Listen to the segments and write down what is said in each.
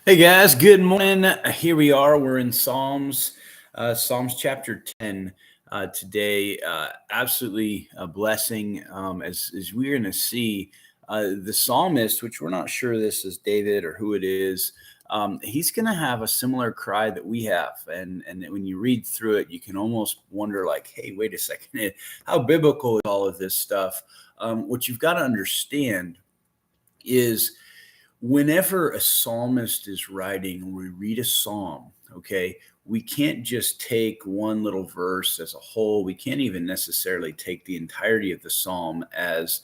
Hey guys, good morning. Here we are. We're in Psalms chapter 10 today. Absolutely a blessing as we're going to see the psalmist, which we're not sure this is David or who it is. He's going to have a similar cry that we have. And when you read through it, you can almost wonder, like, hey, wait a second, how biblical is all of this stuff? What you've got to understand is whenever a psalmist is writing, and we read a psalm, okay, we can't just take one little verse as a whole. We can't even necessarily take the entirety of the psalm as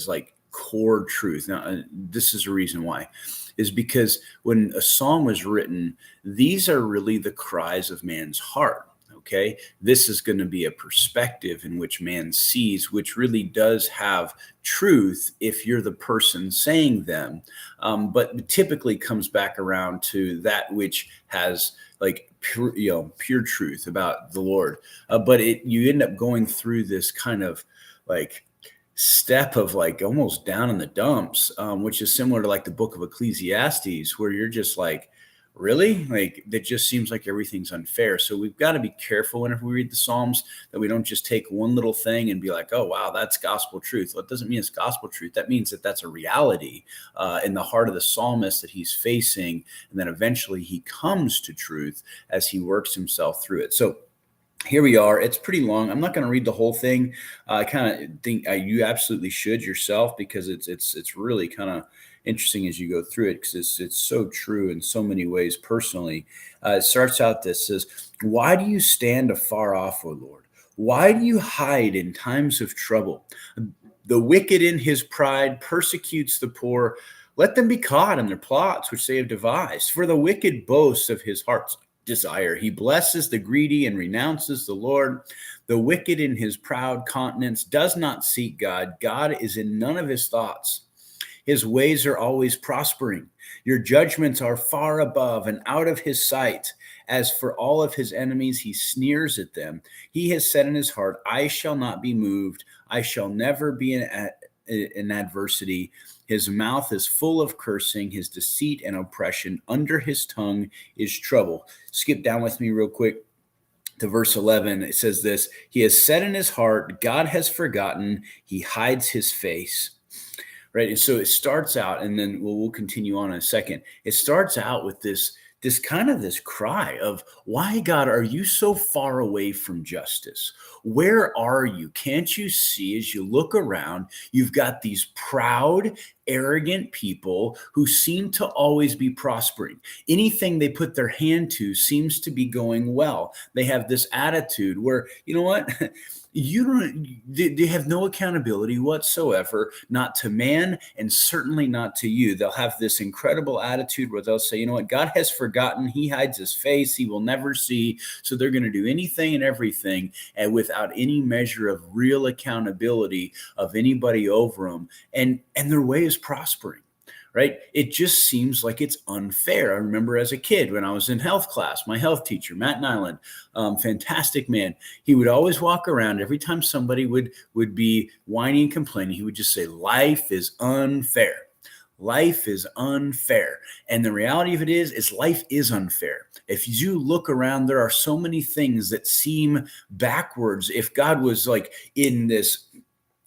like core truth. Now, this is a reason why, is because when a psalm was written, these are really the cries of man's heart. Okay, this is going to be a perspective in which man sees, which really does have truth if you're the person saying them, but typically comes back around to that which has like pure truth about the Lord. But you end up going through this kind of like step of like almost down in the dumps, which is similar to like the book of Ecclesiastes, where you're just like, really? Like, that just seems like everything's unfair. So we've got to be careful whenever we read the Psalms that we don't just take one little thing and be like, oh, wow, that's gospel truth. Well, it doesn't mean it's gospel truth. That means that that's a reality in the heart of the psalmist that he's facing. And then eventually he comes to truth as he works himself through it. So here we are. It's pretty long. I'm not going to read the whole thing. I kind of think you absolutely should yourself, because it's really kind of interesting as you go through it, because it's so true in so many ways. Personally, it starts out, this says, "Why do you stand afar off, O Lord? Why do you hide in times of trouble? The wicked in his pride persecutes the poor. Let them be caught in their plots which they have devised. For the wicked boasts of his heart's desire. He blesses the greedy and renounces the Lord. The wicked in his proud countenance does not seek God. God is in none of his thoughts. His ways are always prospering. Your judgments are far above and out of his sight. As for all of his enemies, he sneers at them. He has said in his heart, I shall not be moved. I shall never be in adversity. His mouth is full of cursing, his deceit and oppression. Under his tongue is trouble." Skip down with me real quick to verse 11. It says this: "He has said in his heart, God has forgotten. He hides his face." Right. And so it starts out, and then we'll continue on in a second. It starts out with this kind of this cry of, why, God, are you so far away from justice? Where are you? Can't you see? As you look around, you've got these proud, arrogant people who seem to always be prospering. Anything they put their hand to seems to be going well. They have this attitude where, you know what? They have no accountability whatsoever, not to man and certainly not to you. They'll have this incredible attitude where they'll say, you know what, God has forgotten. He hides his face. He will never see. So they're going to do anything and everything, and without any measure of real accountability of anybody over them. And their way is prospering. Right? It just seems like it's unfair. I remember as a kid when I was in health class, my health teacher, Matt Nyland, fantastic man. He would always walk around every time somebody would be whining and complaining. He would just say, life is unfair. Life is unfair. And the reality of it is life is unfair. If you look around, there are so many things that seem backwards. If God was like in this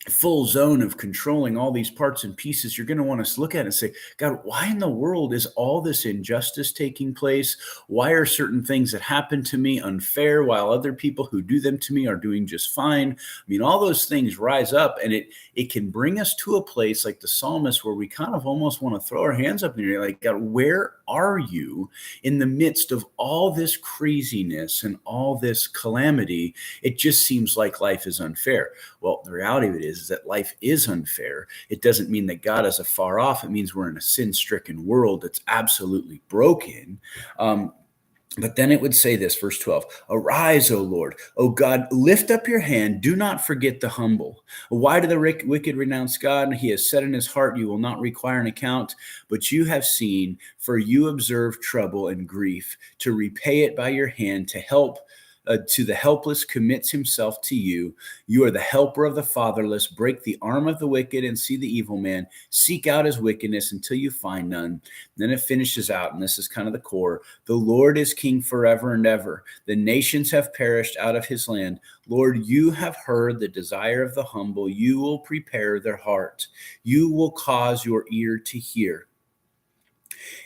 full zone of controlling all these parts and pieces, you're going to want to look at it and say, God, why in the world is all this injustice taking place? Why are certain things that happen to me unfair while other people who do them to me are doing just fine? I mean, all those things rise up, and it can bring us to a place like the psalmist where we kind of almost want to throw our hands up in the air, like, God, where are you in the midst of all this craziness and all this calamity? It just seems like life is unfair. Well, the reality of it is that life is unfair. It doesn't mean that God is afar off. It means we're in a sin-stricken world that's absolutely broken. But then it would say this, verse 12, "Arise, O Lord, O God, lift up your hand. Do not forget the humble. Why do the wicked renounce God? He has said in his heart, you will not require an account, but you have seen, for you observe trouble and grief, to repay it by your hand, to help to the helpless commits himself to you. You are the helper of the fatherless. Break the arm of the wicked and see the evil man. Seek out his wickedness until you find none. Then it finishes out, and this is kind of the core. The Lord is king forever and ever. The nations have perished out of his land. Lord, you have heard the desire of the humble. You will prepare their heart. You will cause your ear to hear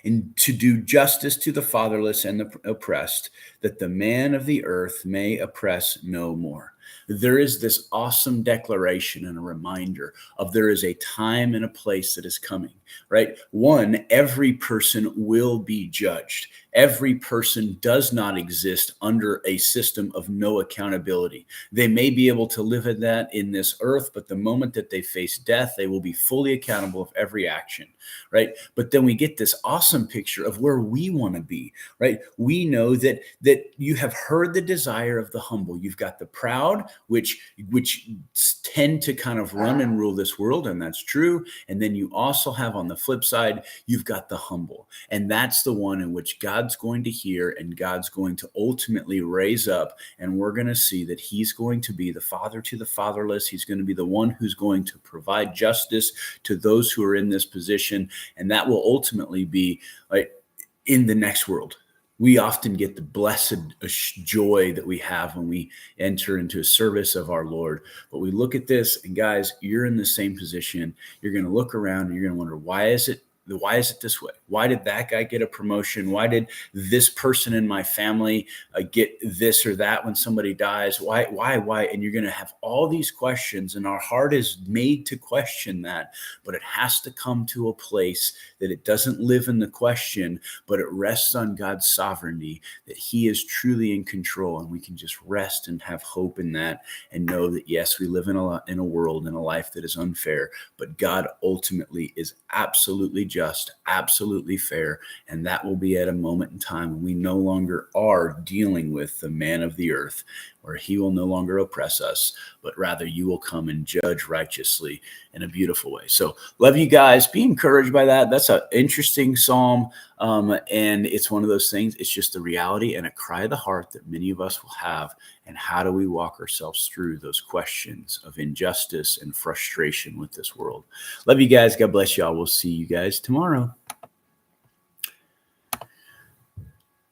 and to do justice to the fatherless and the oppressed, that the man of the earth may oppress no more. There is this awesome declaration and a reminder of there is a time and a place that is coming, right? One, every person will be judged. Every person does not exist under a system of no accountability. They may be able to live in that in this earth, but the moment that they face death, they will be fully accountable of every action, right? But then we get this awesome picture of where we want to be, right? We know that you have heard the desire of the humble. You've got the proud, which tend to kind of run and rule this world, and that's true. And then you also have on the flip side, you've got the humble, and that's the one in which God's going to hear and God's going to ultimately raise up, and we're going to see that he's going to be the father to the fatherless. He's going to be the one who's going to provide justice to those who are in this position, and that will ultimately be like in the next world. We often get the blessed joy that we have when we enter into a service of our Lord. But we look at this, and guys, you're in the same position. You're going to look around and you're going to wonder, why is it this way? Why did that guy get a promotion? Why did this person in my family get this or that when somebody dies? Why? And you're going to have all these questions, and our heart is made to question that, but it has to come to a place that it doesn't live in the question, but it rests on God's sovereignty, that he is truly in control, and we can just rest and have hope in that and know that, yes, we live in a world, in a life that is unfair, but God ultimately is absolutely just, absolutely fair, and that will be at a moment in time when we no longer are dealing with the man of the earth, where he will no longer oppress us, but rather you will come and judge righteously in a beautiful way. So love you guys. Be encouraged by that. That's an interesting psalm, and it's one of those things. It's just the reality and a cry of the heart that many of us will have. And how do we walk ourselves through those questions of injustice and frustration with this world? Love you guys. God bless y'all. We'll see you guys tomorrow.